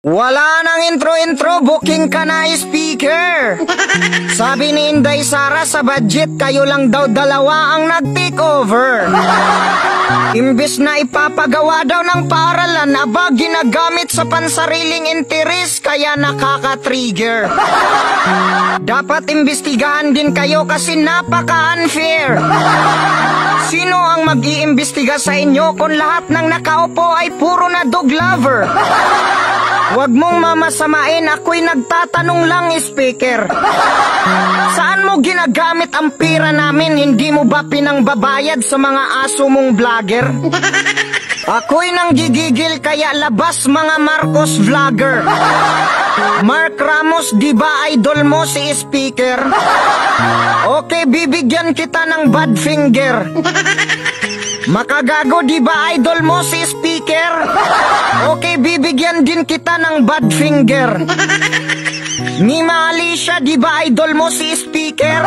Wala nang intro-intro, booking ka na speaker. Sabi ni Inday Sara sa budget, kayo lang daw dalawa ang nag-take over. Imbes na ipapagawa daw ng paaralan, aba ginagamit sa pansariling interes, kaya nakaka-trigger. Dapat imbestigahan din kayo kasi napaka-unfair. Sino ang mag-iimbestiga sa inyo kung lahat ng nakaupo ay puro na dog lover? Huwag mong mamasamain, ako'y nagtatanong lang, speaker. Saan mo ginagamit ang pera namin? Hindi mo ba pinangbabayad sa mga aso mong vlogger? Ako'y nanggigigil kaya labas mga Marcos vlogger. Mark Ramos, di ba idol mo si speaker? Okay, bibigyan kita ng bad finger. Makagago, di ba idol mo si speaker? Okay, bibigyan din kita ng bad finger. Nima Alicia, di ba idol mo si speaker?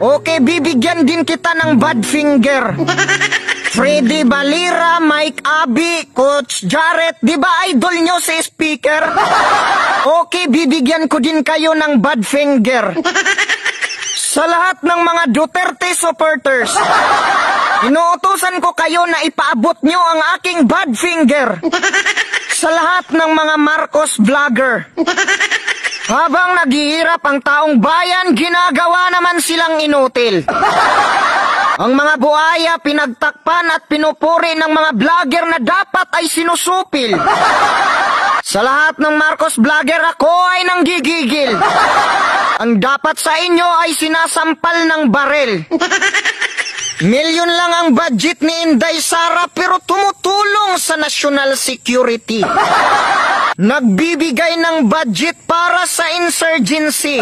Okay, bibigyan din kita ng bad finger. Freddy Balira, Mike Abi, Coach Jarrett, di ba idol nyo si speaker? Okay, bibigyan ko din kayo ng bad finger. Sa lahat ng mga Duterte supporters, inuutusan ko kayo na ipaabot nyo ang aking bad finger sa lahat ng mga Marcos vlogger. Habang naghihirap ang taong bayan, ginagawa naman silang inutil. Ang mga buhaya pinagtakpan at pinupuri ng mga vlogger na dapat ay sinusupil. Sa lahat ng Marcos vlogger, ako ay nanggigigil. Ang dapat sa inyo ay sinasampal ng barel. Milyon lang ang budget ni Inday Sara pero tumutulong sa national security. Nagbibigay ng budget para sa insurgency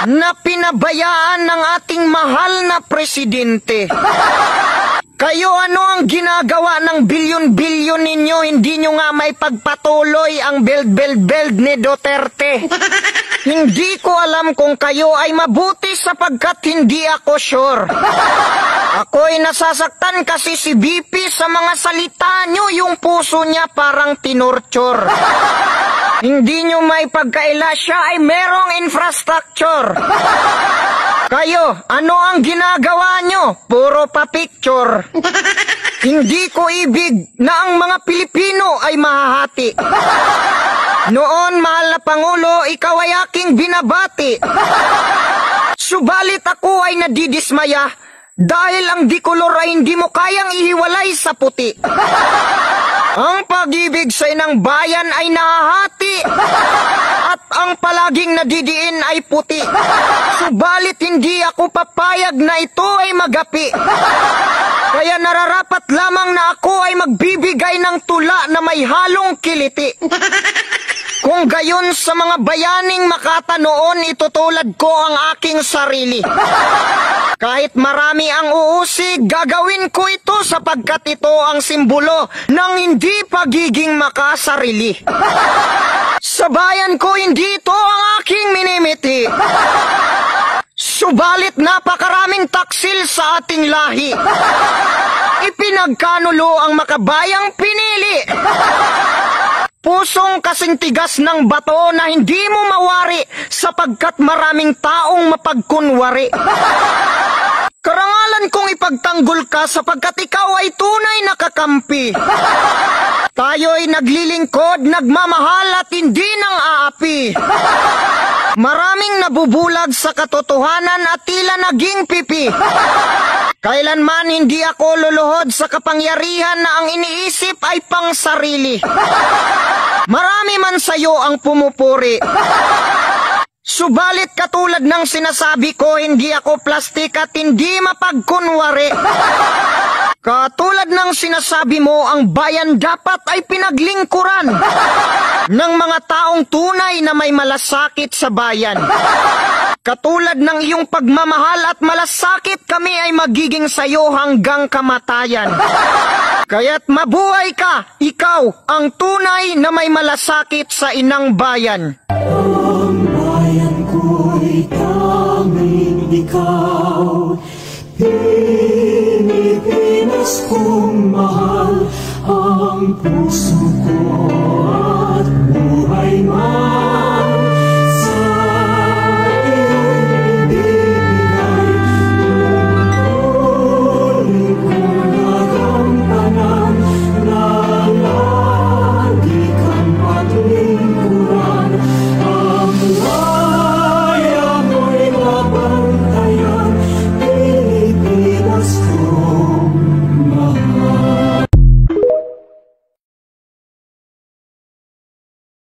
na pinabayaan ng ating mahal na presidente. Kayo, ano ang ginagawa ng bilyon-bilyon ninyo? Hindi nyo nga may pagpatuloy ang build ni Duterte. Hindi ko alam kung kayo ay mabuti sapagkat hindi ako sure. Ako'y nasasaktan kasi si BP sa mga salita nyo, yung puso niya parang tinorture. Hindi nyo may pagkaila, siya ay merong infrastructure. Kayo, ano ang ginagawa nyo? Puro pa picture. Hindi ko ibig na ang mga Pilipino ay mahahati. Noon, mahal na Pangulo, ikaw ay aking binabati. Subalit ako ay nadidismaya dahil ang dikolor ay hindi mo kayang ihiwalay sa puti. Ang pag-ibig sa inang bayan ay nahahati at ang palaging nadidiin ay puti. Subalit hindi ako papayag na ito ay magapi. Kaya nararapat lamang na ako ay magbibigay ng tula na may halong kiliti. Kung gayon sa mga bayaning Makata noon, itutulad ko ang aking sarili. Kahit marami ang uusig, gagawin ko ito sapagkat ito ang simbolo ng hindi pagiging makasarili. Sa bayan ko, hindi ito ang aking minimiti. Subalit napakaraming taksil sa ating lahi. Ipinagkanulo ang makabayang pinili. Pusong kasing tigas ng bato na hindi mo mawari sapagkat maraming taong mapagkunwari. Karangalan kong ipagtanggol ka sapagkat ikaw ay tunay na kakampi. Tayo'y naglilingkod, nagmamahal at hindi nang aapi. Maraming nabubulag sa katotohanan at tila naging pipi. Kailanman hindi ako luluhod sa kapangyarihan na ang iniisip ay pang sarili. Marami man sa'yo ang pumupuri. Subalit katulad ng sinasabi ko, hindi ako plastik at hindi mapagkunwari. Katulad ng sinasabi mo, ang bayan dapat ay pinaglingkuran ng mga taong tunay na may malasakit sa bayan. Katulad ng iyong pagmamahal at malasakit, kami ay magiging sayo hanggang kamatayan. Kaya't mabuhay ka, ikaw ang tunay na may malasakit sa inang bayan. Ang bayan ko'y tanging ikaw, Pilipinas kong mahal, ang puso